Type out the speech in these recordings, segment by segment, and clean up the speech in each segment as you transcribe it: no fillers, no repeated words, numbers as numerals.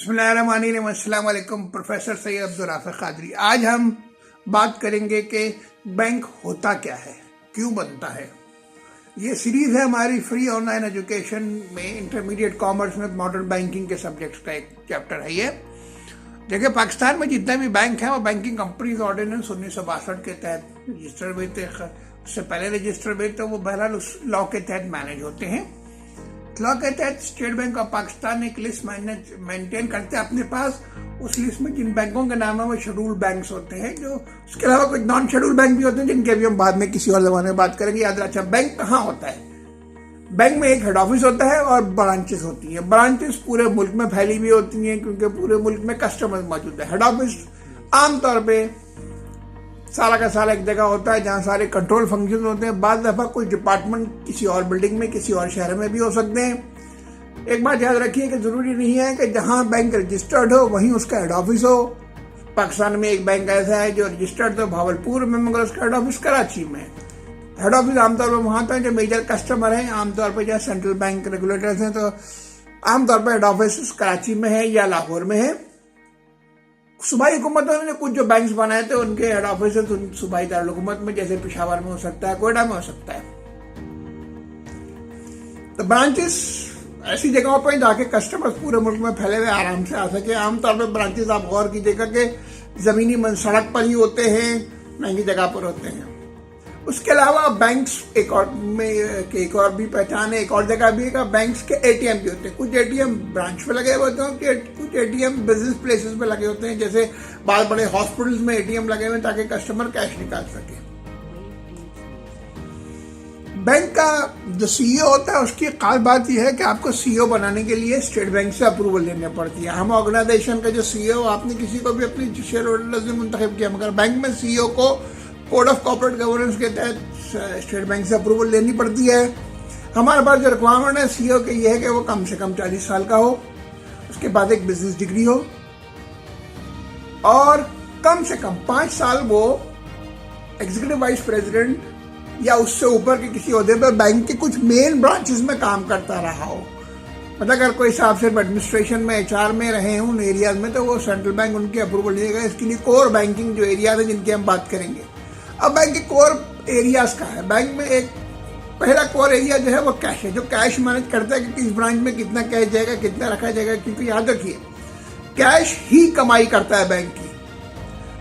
बिस्मिल्लाहिर्रहमानिर्रहीम। अस्सलाम वालेकुम। प्रोफेसर सैयद अब्दुल राफिक कादरी। आज हम बात करेंगे कि बैंक होता क्या है, क्यों बनता है। ये सीरीज है हमारी फ्री ऑनलाइन एजुकेशन में इंटरमीडिएट कॉमर्स में मॉडर्न बैंकिंग के सब्जेक्ट्स का एक चैप्टर है ये। देखिए, पाकिस्तान में जितने भी बैंक हैं वो बैंकिंग कंपनीज ऑर्डिनेंस 1962 के तहत रजिस्टर हुए थे। उससे पहले रजिस्टर हुए तो वो बहरहाल उस लॉ के तहत मैनेज होते हैं। लॉ के तहत स्टेट बैंक ऑफ पाकिस्तान एक लिस्ट मेंटेन करते हैं अपने पास। उस लिस्ट में जिन बैंकों के नाम है वो शेड्यूल्ड बैंक्स होते हैं, जो उसके अलावा कुछ नॉन शेड्यूल्ड बैंक भी होते हैं जिनके भी हम बाद में किसी और जमाने में बात करेंगे। याद रखना। अच्छा, बैंक कहाँ होता है? बैंक में एक हेड ऑफिस होता है और ब्रांचेस होती हैं। ब्रांचेस पूरे मुल्क में फैली हुई होती हैं क्योंकि पूरे मुल्क में कस्टमर मौजूद है। हेड ऑफिस आमतौर पर सारा का सारा एक जगह होता है जहां सारे कंट्रोल फंक्शन होते हैं। बाद दफा कुछ डिपार्टमेंट किसी और बिल्डिंग में, किसी और शहर में भी हो सकते हैं। एक बात याद रखिए कि जरूरी नहीं है कि जहां बैंक रजिस्टर्ड हो वहीं उसका हेड ऑफिस हो। पाकिस्तान में एक बैंक ऐसा है जो रजिस्टर्ड तो भावलपुर में, मगर उसका हेड ऑफिस कराची में। हेड ऑफिस आमतौर पर वहां था जो मेजर कस्टमर है। आमतौर पर जहाँ सेंट्रल बैंक रेगुलेटर्स हैं तो आमतौर पर हेड ऑफिस कराची में है या लाहौर में है। सूबाई हुकूमतों ने कुछ जो बैंक्स बनाए थे उनके हेड ऑफिस सूबाई दारुल-हुकूमत में, जैसे पेशावर में हो सकता है, कोयटा में हो सकता है। तो ब्रांचेस ऐसी जगहों पर जाके कस्टमर्स पूरे मुल्क में फैले हुए आराम से आ सके। आमतौर पर ब्रांचेस आप गौर कीजिएगा कि जमीनी सड़क पर ही होते हैं, महंगी जगह पर होते हैं। उसके अलावा बैंक्स एक और भी पहचान है, एक और जगह भी है। बैंक्स के एटीएम भी होते हैं। कुछ एटीएम ब्रांच पे लगे हुए होते हैं, कुछ एटीएम बिजनेस प्लेसेस पे लगे होते हैं। जैसे बहुत बड़े हॉस्पिटल्स में एटीएम लगे हुए हैं ताकि कस्टमर कैश निकाल सके। बैंक का जो सीईओ होता है उसकी खास बात यह है कि आपको सीईओ बनाने के लिए स्टेट बैंक से अप्रूवल लेनी पड़ती है। हम ऑर्गेनाइजेशन का जो सीईओ, आपने किसी को भी अपनी शेयर होल्डर्स ने मुंतखब किया, मगर बैंक में सीईओ को कोड ऑफ कॉर्पोरेट गवर्नेंस के तहत स्टेट बैंक से अप्रूवल लेनी पड़ती है। हमारे पास जो रिक्वायरमेंट है सीईओ के ये है कि वो कम से कम 40 साल का हो, उसके बाद एक बिजनेस डिग्री हो और कम से कम 5 साल वो एग्जीक्यूटिव वाइस प्रेसिडेंट या उससे ऊपर के किसी ओहदे पर बैंक के कुछ मेन ब्रांचेस में काम करता रहा हो। मतलब अगर कोई साहब सिर्फ एडमिनिस्ट्रेशन में, एचआर में रहे हैं उन एरियाज में, तो वो सेंट्रल बैंक उनकी अप्रूवल लेगा। इसके लिए कोर बैंकिंग जो एरियाज है जिनकी हम बात करेंगे। अब बैंक के कोर एरियाज का है। बैंक में एक पहला कोर एरिया जो है वो कैश है, जो कैश मैनेज करता है कि किस ब्रांच में कितना कैश जाएगा, कितना रखा जाएगा। क्योंकि याद रखिए, कैश ही कमाई करता है बैंक की।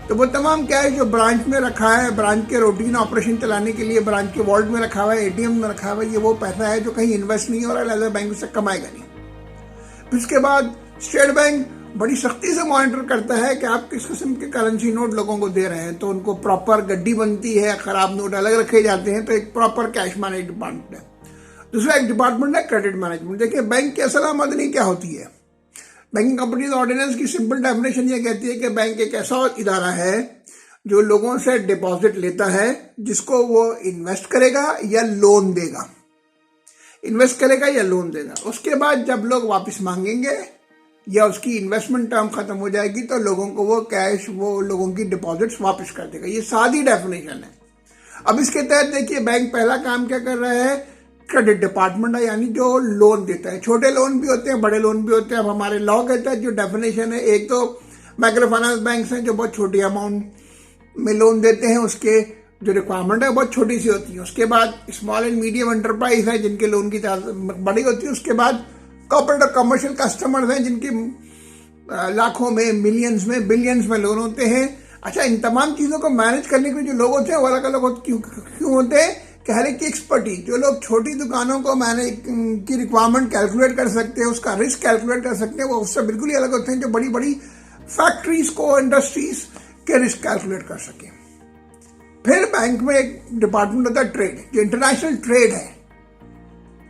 तो वो तमाम कैश जो ब्रांच में रखा है, ब्रांच के रूटीन ऑपरेशन चलाने के लिए ब्रांच के वॉल्ट में रखा हुआ है, एटीएम में रखा हुआ है, ये वो पैसा है जो कहीं इन्वेस्ट नहीं हो रहा है, बैंक उससे कमाएगा नहीं। उसके बाद स्टेट बैंक बड़ी सख्ती से मॉनिटर करता है कि आप किस किस्म के करेंसी नोट लोगों को दे रहे हैं। तो उनको प्रॉपर गड्डी बनती है, खराब नोट अलग रखे जाते हैं। तो एक प्रॉपर कैश मैनेज डिपार्टमेंट है। दूसरा एक डिपार्टमेंट है क्रेडिट मैनेजमेंट। देखिए, बैंक की असल आमदनी क्या होती है? बैंकिंग कंपनीज ऑर्डिनेंस की सिंपल डेफिनेशन ये कहती है कि बैंक एक ऐसा इदारा है जो लोगों से डिपॉजिट लेता है, जिसको वो इन्वेस्ट करेगा या लोन देगा। इन्वेस्ट करेगा या लोन देगा। उसके बाद जब लोग वापस मांगेंगे या उसकी इन्वेस्टमेंट टर्म खत्म हो जाएगी तो लोगों को वो कैश, वो लोगों की डिपॉजिट्स वापस कर देगा। ये सादी डेफिनेशन है। अब इसके तहत देखिए, बैंक पहला काम क्या कर रहा है? क्रेडिट डिपार्टमेंट है, यानी जो लोन देता है। छोटे लोन भी होते हैं, बड़े लोन भी होते हैं। अब हमारे लॉ के तहत जो डेफिनेशन है, एक तो माइक्रो फाइनेंस बैंक्स हैं जो बहुत छोटी अमाउंट में लोन देते हैं, उसके जो रिक्वायरमेंट है बहुत छोटी सी होती है। उसके बाद स्मॉल एंड मीडियम एंटरप्राइज है जिनके लोन की बड़ी होती है। उसके बाद कॉर्पोरेट और कमर्शियल कस्टमर्स हैं जिनके लाखों में, मिलियंस में, बिलियंस में लोन होते हैं। अच्छा, इन तमाम चीजों को मैनेज करने के जो लोग होते हैं वो अलग अलग क्यों होते हैं? कि हर एक की एक्सपर्टीज, जो लोग छोटी दुकानों को मैनेज की रिक्वायरमेंट कैलकुलेट कर सकते हैं, उसका रिस्क कैलकुलेट कर सकते हैं, वो उससे बिल्कुल ही अलग होते हैं जो बड़ी बड़ी फैक्ट्रीज को, इंडस्ट्रीज के रिस्क कैलकुलेट कर सके। फिर बैंक में एक डिपार्टमेंट होता है ट्रेड, जो इंटरनेशनल ट्रेड है,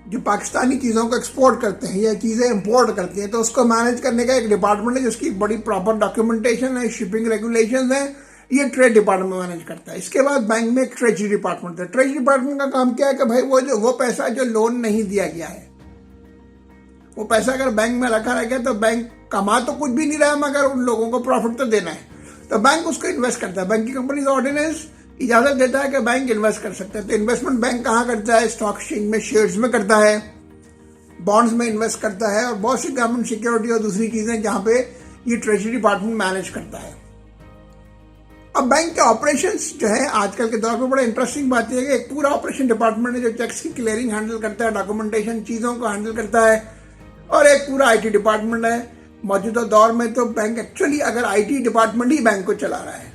जो पाकिस्तानी चीज़ों को एक्सपोर्ट करते हैं या चीज़ें इंपोर्ट करते हैं, तो उसको मैनेज करने का एक डिपार्टमेंट है जिसकी बड़ी प्रॉपर डॉक्यूमेंटेशन है, शिपिंग रेगुलेशंस है। ये ट्रेड डिपार्टमेंट मैनेज करता है। इसके बाद बैंक में एक ट्रेजरी डिपार्टमेंट है। ट्रेजरी डिपार्टमेंट का काम क्या है कि भाई वो पैसा जो लोन नहीं दिया गया है, वो पैसा अगर बैंक में रखा रह गया तो बैंक कमा तो कुछ भी नहीं रहा है, मगर उन लोगों को प्रॉफिट तो देना है, तो बैंक उसको इन्वेस्ट करता है। बैंकिंग कंपनीज ऑर्डिनेंस इजाजत देता है कि बैंक इन्वेस्ट कर सकते हैं। तो इन्वेस्टमेंट बैंक कहाँ करता है? स्टॉक एक्सचेंज में शेयर्स में करता है। बॉन्ड्स में इन्वेस्ट करता है और बहुत सी गवर्नमेंट सिक्योरिटी और दूसरी चीजें जहां पे ये ट्रेजरी डिपार्टमेंट मैनेज करता है। अब बैंक के ऑपरेशंस जो है आजकल के दौर में बड़ा इंटरेस्टिंग बात यह है कि एक पूरा ऑपरेशन डिपार्टमेंट है जो चेक्स की क्लियरिंग हैंडल करता है, डॉक्यूमेंटेशन चीजों को हैंडल करता है, और एक पूरा आईटी डिपार्टमेंट है। मौजूदा दौर में तो बैंक एक्चुअली अगर आईटी डिपार्टमेंट ही बैंक को चला रहा है।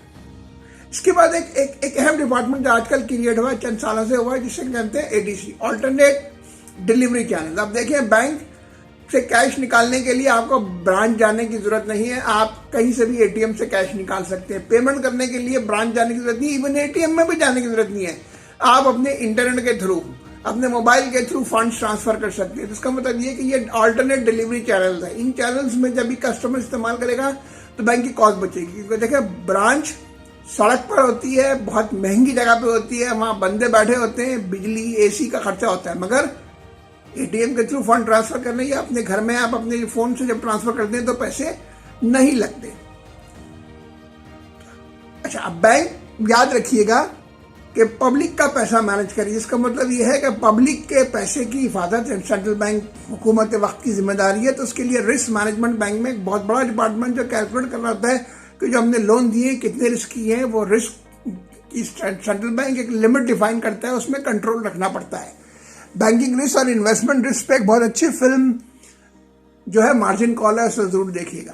इसके बाद एक अहम डिपार्टमेंट जो आजकल क्रिएट हुआ है, चंद सालों से हुआ है, जिसे कहते हैं एडीसी, ऑल्टरनेट डिलीवरी चैनल। अब देखिए, बैंक से कैश निकालने के लिए आपको ब्रांच जाने की जरूरत नहीं है, आप कहीं से भी एटीएम से कैश निकाल सकते हैं। पेमेंट करने के लिए ब्रांच जाने की जरूरत नहीं, इवन एटीएम में भी जाने की जरूरत नहीं है। आप अपने इंटरनेट के थ्रू, अपने मोबाइल के थ्रू फंड्स ट्रांसफर कर सकते हैं। इसका मतलब ये कि ये ऑल्टरनेट डिलीवरी चैनल है। इन चैनल्स में जब भी कस्टमर इस्तेमाल करेगा तो बैंक की कॉस्ट बचेगी, क्योंकि देखिए ब्रांच सड़क पर होती है, बहुत महंगी जगह पे होती है, वहां बंदे बैठे होते हैं, बिजली एसी का खर्चा होता है। मगर एटीएम के थ्रू फंड ट्रांसफर करने या अपने घर में आप अपने फोन से जब ट्रांसफर करते हैं तो पैसे नहीं लगते। अच्छा, अब बैंक याद रखिएगा कि पब्लिक का पैसा मैनेज करिए। इसका मतलब यह है कि पब्लिक के पैसे की हिफाजत सेंट्रल बैंक हुकूमत वक्त की जिम्मेदारी है। तो उसके लिए रिस्क मैनेजमेंट बैंक में एक बहुत बड़ा डिपार्टमेंट जो कैलकुलेट कर रहा होता है कि जो हमने लोन दिए कितने रिस्क की हैं, वो रिस्क की सेंट्रल बैंक एक लिमिट डिफाइन करता है, उसमें कंट्रोल रखना पड़ता है। बैंकिंग रिस्क और इन्वेस्टमेंट रिस्क पे एक बहुत अच्छी फिल्म जो है मार्जिन कॉल है, उसे जरूर देखिएगा।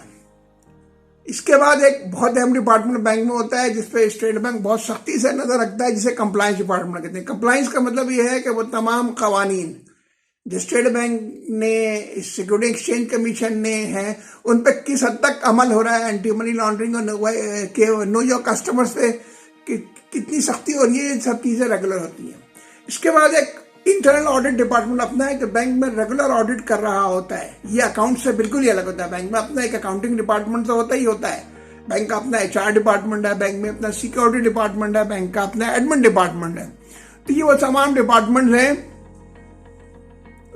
इसके बाद एक बहुत अहम डिपार्टमेंट बैंक में होता है जिसपे स्टेट बैंक बहुत सख्ती से नजर रखता है, जिसे कंप्लायंस डिपार्टमेंट कहते हैं। कंप्लायंस का मतलब यह है कि वो तमाम कवानीन जो स्टेट बैंक ने, सिक्योरिटी एक्सचेंज कमीशन ने है, उन पर किस हद तक अमल हो रहा है, एंटी मनी लॉन्ड्रिंग और नो योर कस्टमर्स पे कितनी सख्ती हो रही है, ये सब चीजें रेगुलर होती हैं। इसके बाद एक इंटरनल ऑडिट डिपार्टमेंट अपना है जो बैंक में रेगुलर ऑडिट कर रहा होता है। ये अकाउंट से बिल्कुल ही अलग होता है। बैंक में अपना एक अकाउंटिंग डिपार्टमेंट तो होता ही होता है, बैंक का अपना एचआर डिपार्टमेंट है, बैंक में अपना सिक्योरिटी डिपार्टमेंट है, बैंक का अपना एडमिन डिपार्टमेंट है। तो ये वो तमाम डिपार्टमेंट है।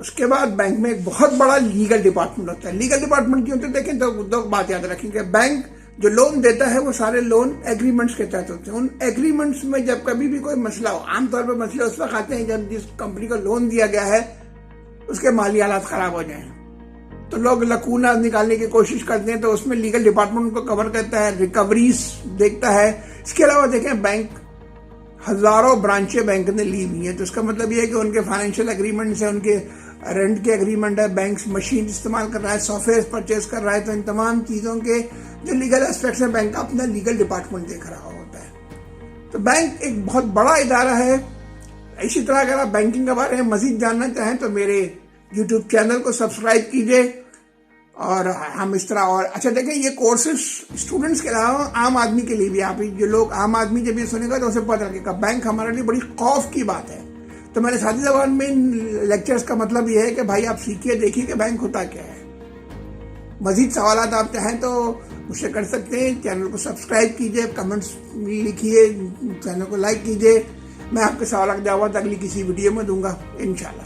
उसके बाद बैंक में एक बहुत बड़ा लीगल डिपार्टमेंट होता है। लीगल डिपार्टमेंट क्यों होता है, देखें तो दो बात याद रखेंगे। बैंक जो लोन देता है वो सारे लोन एग्रीमेंट्स के तहत होते हैं। उन एग्रीमेंट्स में जब कभी भी कोई मसला हो, आमतौर पर मसले उस वक्त आते हैं जब जिस कंपनी को लोन दिया गया है उसके माली हालात खराब हो जाएं, तो लोग लकूना निकालने की कोशिश करते हैं, तो उसमें लीगल डिपार्टमेंट उनको कवर करता है, रिकवरीज देखता है। इसके अलावा देखें, बैंक हजारों ब्रांचें बैंक ने ली हुई है, तो इसका मतलब यह है कि उनके फाइनेंशियल एग्रीमेंट्स है, उनके रेंट के एग्रीमेंट है, बैंक मशीन इस्तेमाल कर रहा है, सॉफ्टवेयर परचेज कर रहा है। तो इन तमाम चीजों के जो लीगल एस्पेक्ट्स है बैंक का अपना लीगल डिपार्टमेंट देख रहा होता है। तो बैंक एक बहुत बड़ा इदारा है। इसी तरह अगर आप बैंकिंग के बारे में मजीद जानना चाहें तो मेरे यूट्यूब चैनल को सब्सक्राइब कीजिए। और हम इस तरह और अच्छा देखें, ये कोर्सेज स्टूडेंट्स के अलावा आम आदमी के लिए भी, आप जो लोग आम आदमी जब ये सुनेगा तो उसे पता लगेगा बैंक हमारे लिए बड़ी खौफ की बात है। तो मैंने साथी जबान में इन लेक्चर्स का मतलब ये है कि भाई आप सीखिए, देखिए कि बैंक होता क्या है। मजीद सवाल आप चाहें तो मुझसे कर सकते हैं। चैनल को सब्सक्राइब कीजिए, कमेंट्स लिखिए, चैनल को लाइक कीजिए। मैं आपके सवाल का जवाब अगली किसी वीडियो में दूंगा इंशाल्लाह।